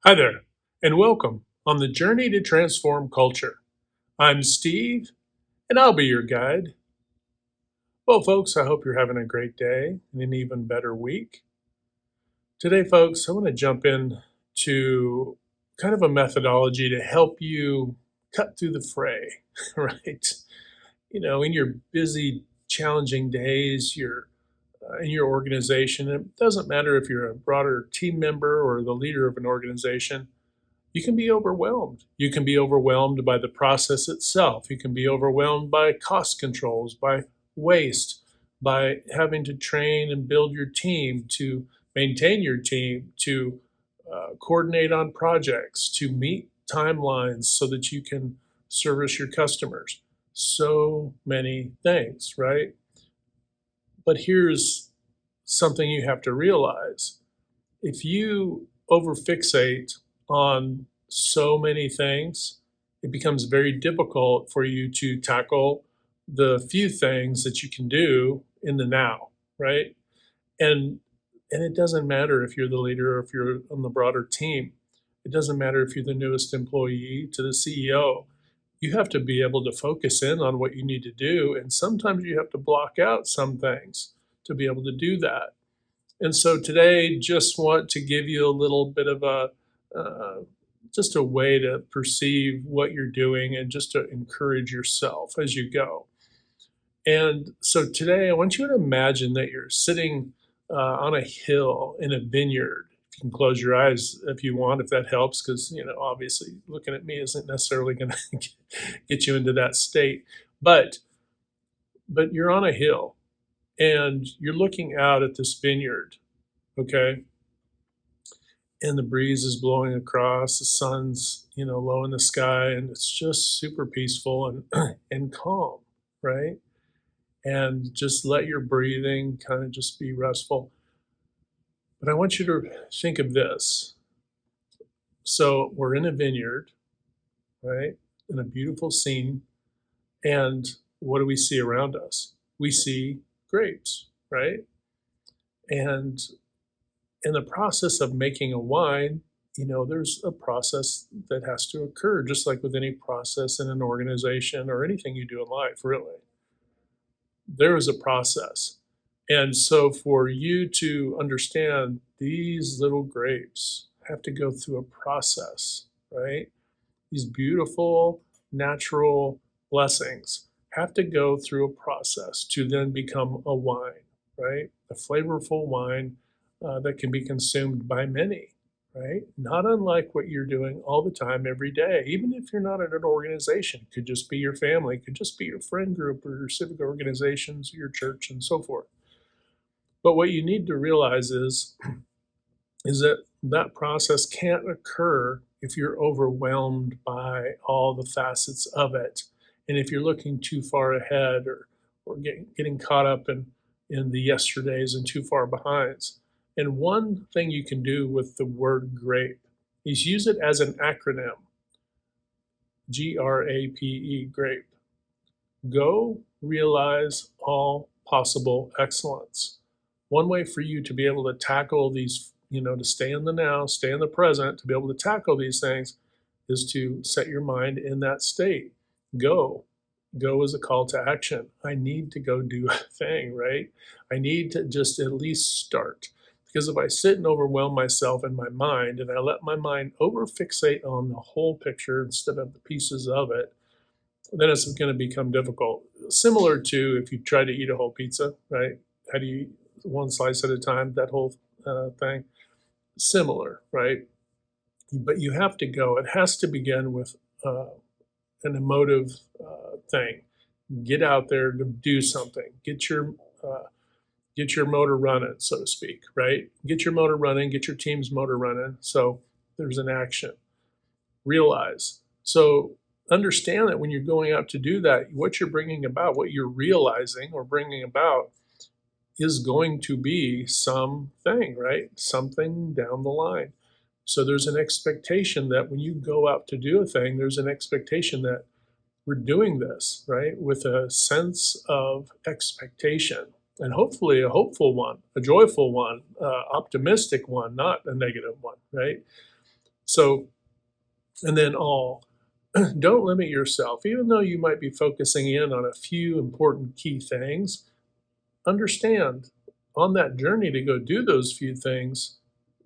Hi there, and welcome on the journey to transform culture. I'm Steve, and I'll be your guide. Well, folks, I hope you're having a great day and an even better week. Today, folks, I want to jump in to kind of a methodology to help you cut through the fray, right? In your busy, challenging days, in your organization, it doesn't matter if you're a broader team member or the leader of an organization. You can be overwhelmed. You can be overwhelmed by the process itself. You can be overwhelmed by cost controls, by waste, by having to train and build your team, to maintain your team, to coordinate on projects, to meet timelines so that you can service your customers. So many things, right? But here's something you have to realize. If you overfixate on so many things, it becomes very difficult for you to tackle the few things that you can do in the now, right? And and it doesn't matter if you're the leader or if you're on the broader team. It doesn't matter if you're the newest employee to the CEO. You have to be able to focus in on what you need to do, and sometimes you have to block out some things to be able to do that. And so today, just want to give you a little bit of uh, just a way to perceive what you're doing and just to encourage yourself as you go. And so today, I want you to imagine that you're sitting on a hill in a vineyard. If you can close your eyes if you want, if that helps, because obviously looking at me isn't necessarily going to get you into that state. But but you're on a hill and you're looking out at this vineyard, okay? And the breeze is blowing across, the sun's, low in the sky, and it's just super peaceful and and calm, right? And just let your breathing kind of just be restful. But I want you to think of this. So we're in a vineyard, right? In a beautiful scene. And what do we see around us? We see grapes, right? And in the process of making a wine, there's a process that has to occur, just like with any process in an organization or anything you do in life, really. There is a process. And so for you to understand these little grapes have to go through a process, right? These beautiful natural blessings have to go through a process to then become a wine, right? A flavorful wine that can be consumed by many, right? Not unlike what you're doing all the time, every day, even if you're not in an organization. Could just be your family, could just be your friend group or your civic organizations, your church, and so forth. But what you need to realize is that that process can't occur if you're overwhelmed by all the facets of it. And if you're looking too far ahead or getting caught up in the yesterdays and too far behinds. And one thing you can do with the word grape is use it as an acronym, GRAPE, grape. Go realize all possible excellence. One way for you to be able to tackle these, to stay in the now, stay in the present, to be able to tackle these things is to set your mind in that state. Go. Go is a call to action. I need to go do a thing, right? I need to just at least start. Because if I sit and overwhelm myself in my mind and I let my mind overfixate on the whole picture instead of the pieces of it, then it's going to become difficult. Similar to if you try to eat a whole pizza, right? How do you eat one slice at a time? That whole thing. Similar, right? But you have to go. It has to begin with an emotive thing. Get out there, do something. Uh, get your motor running, so to speak, right? Get your motor running. Get your team's motor running. So there's an action. Realize. So understand that when you're going out to do that, what you're bringing about, what you're realizing or bringing about is going to be something, right? Something down the line. So there's an expectation that when you go out to do a thing, there's an expectation that we're doing this, right? With a sense of expectation and hopefully a hopeful one, a joyful one, optimistic one, not a negative one, right? So, and then all, don't limit yourself. Even though you might be focusing in on a few important key things, understand on that journey to go do those few things,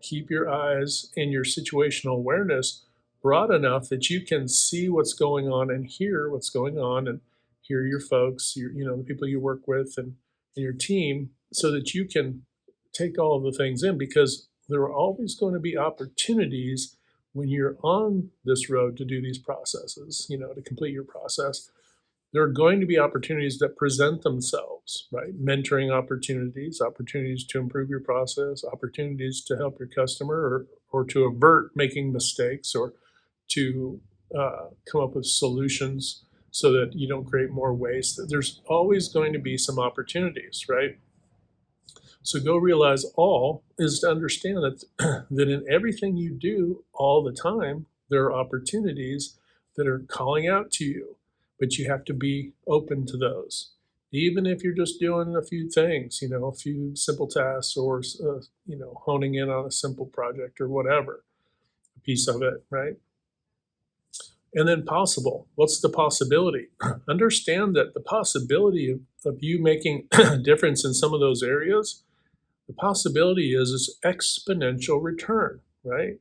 keep your eyes and your situational awareness broad enough that you can see what's going on and hear what's going on and hear your folks, the people you work with and your team, so that you can take all of the things in, because there are always going to be opportunities when you're on this road to do these processes, to complete your process. There are going to be opportunities that present themselves, right? Mentoring opportunities, opportunities to improve your process, opportunities to help your customer, or to avert making mistakes, or to come up with solutions so that you don't create more waste. There's always going to be some opportunities, right? So go realize all is to understand that that in everything you do all the time, there are opportunities that are calling out to you, but you have to be open to those. Even if you're just doing a few things, a few simple tasks, or honing in on a simple project or whatever, a piece of it, right? And then possible. What's the possibility? Understand that the possibility of you making a difference in some of those areas, the possibility is exponential return, right?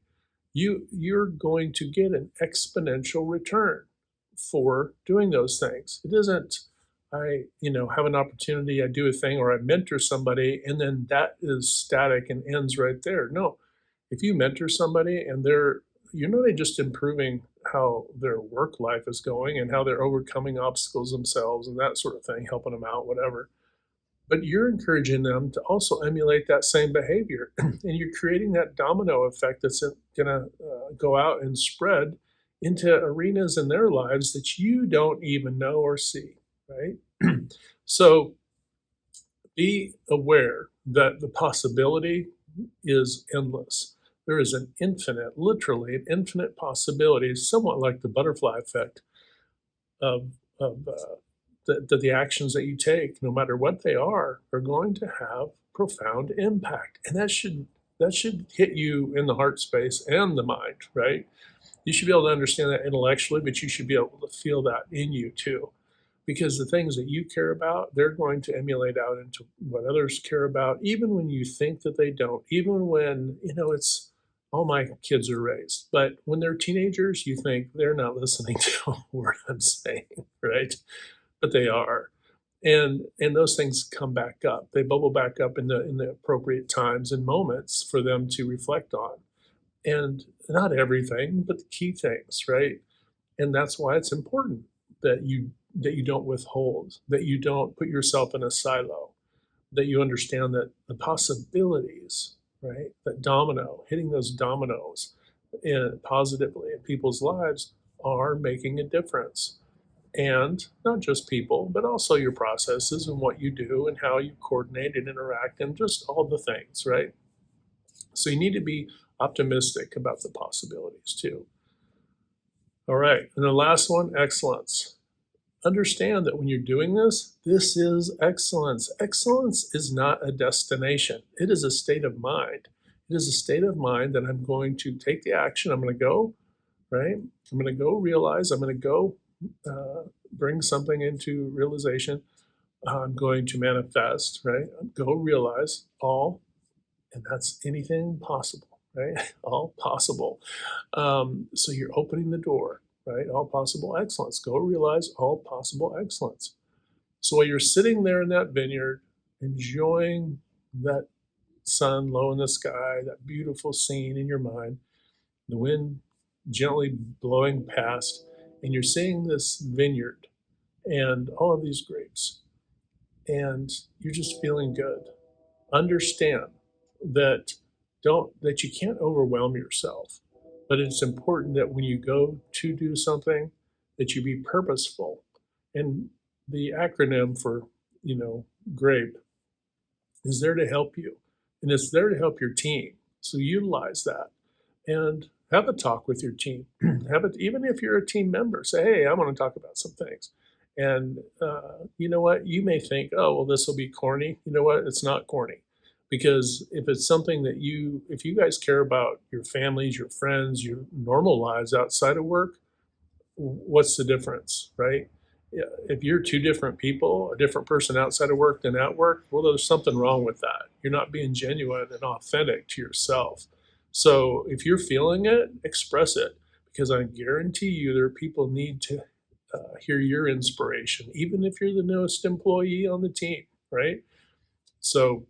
You're going to get an exponential return for doing those things. It isn't have an opportunity, I do a thing, or I mentor somebody, and then that is static and ends right there. No, if you mentor somebody and they're just improving how their work life is going and how they're overcoming obstacles themselves and that sort of thing, helping them out, whatever, but you're encouraging them to also emulate that same behavior. And you're creating that domino effect that's going to go out and spread into arenas in their lives that you don't even know or see, right? So be aware that the possibility is endless. There is literally an infinite possibility, somewhat like the butterfly effect of that the actions that you take, no matter what they are going to have profound impact. And that should hit you in the heart space and the mind, right? You should be able to understand that intellectually, but you should be able to feel that in you too. Because the things that you care about, they're going to emulate out into what others care about, even when you think that they don't, even when, it's all my kids are raised. But when they're teenagers, you think they're not listening to a word I'm saying, right? But they are. And those things come back up. They bubble back up in the appropriate times and moments for them to reflect on. And not everything, but the key things, right? And that's why it's important that you don't withhold, that you don't put yourself in a silo, that you understand that the possibilities, right? That domino, hitting those dominoes positively in people's lives are making a difference. And not just people, but also your processes and what you do and how you coordinate and interact and just all the things, right? So you need to be optimistic about the possibilities too. All right. And the last one, excellence. Understand that when you're doing this is excellence. Excellence is not a destination, it is a state of mind. It is a state of mind that I'm going to take the action. I'm going to go, right? I'm going to go realize, I'm going to go bring something into realization. I'm going to manifest, right? Go realize all, and that's anything possible, right? All possible. So you're opening the door, right? All possible excellence. Go realize all possible excellence. So while you're sitting there in that vineyard, enjoying that sun low in the sky, that beautiful scene in your mind, the wind gently blowing past, and you're seeing this vineyard and all of these grapes, and you're just feeling good. Understand that that you can't overwhelm yourself, but it's important that when you go to do something, that you be purposeful. And the acronym for grape is there to help you, and it's there to help your team. So utilize that and have a talk with your team. Have it, even if you're a team member, say, hey, I want to talk about some things. And you know what? You may think, oh, well, this will be corny. You know what? It's not corny. Because if it's something that if you guys care about your families, your friends, your normal lives outside of work, what's the difference, right? Yeah, if you're two different people, a different person outside of work than at work, well, there's something wrong with that. You're not being genuine and authentic to yourself. So if you're feeling it, express it, because I guarantee you there are people need to hear your inspiration, even if you're the newest employee on the team, right? So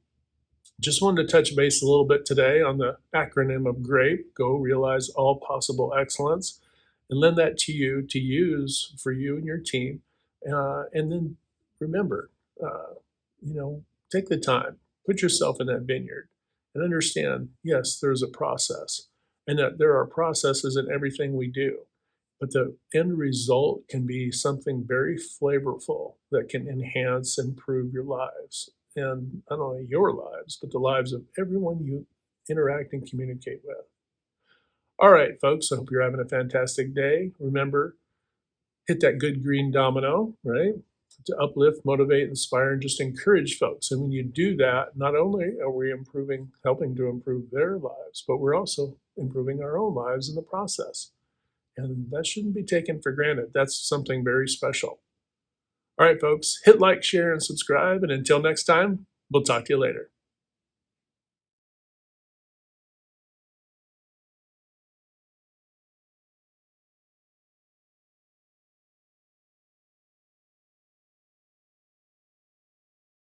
just wanted to touch base a little bit today on the acronym of GRAPE, Go Realize All Possible Excellence, and lend that to you to use for you and your team. And then remember, uh, take the time, put yourself in that vineyard, and understand, yes, there's a process, and that there are processes in everything we do. But the end result can be something very flavorful that can enhance and improve your lives. And not only your lives, but the lives of everyone you interact and communicate with. All right, folks, I hope you're having a fantastic day. Remember, hit that good green domino, right? To uplift, motivate, inspire, and just encourage folks. And when you do that, not only are we helping to improve their lives, but we're also improving our own lives in the process. And that shouldn't be taken for granted. That's something very special. All right, folks, hit like, share, and subscribe. And until next time, we'll talk to you later.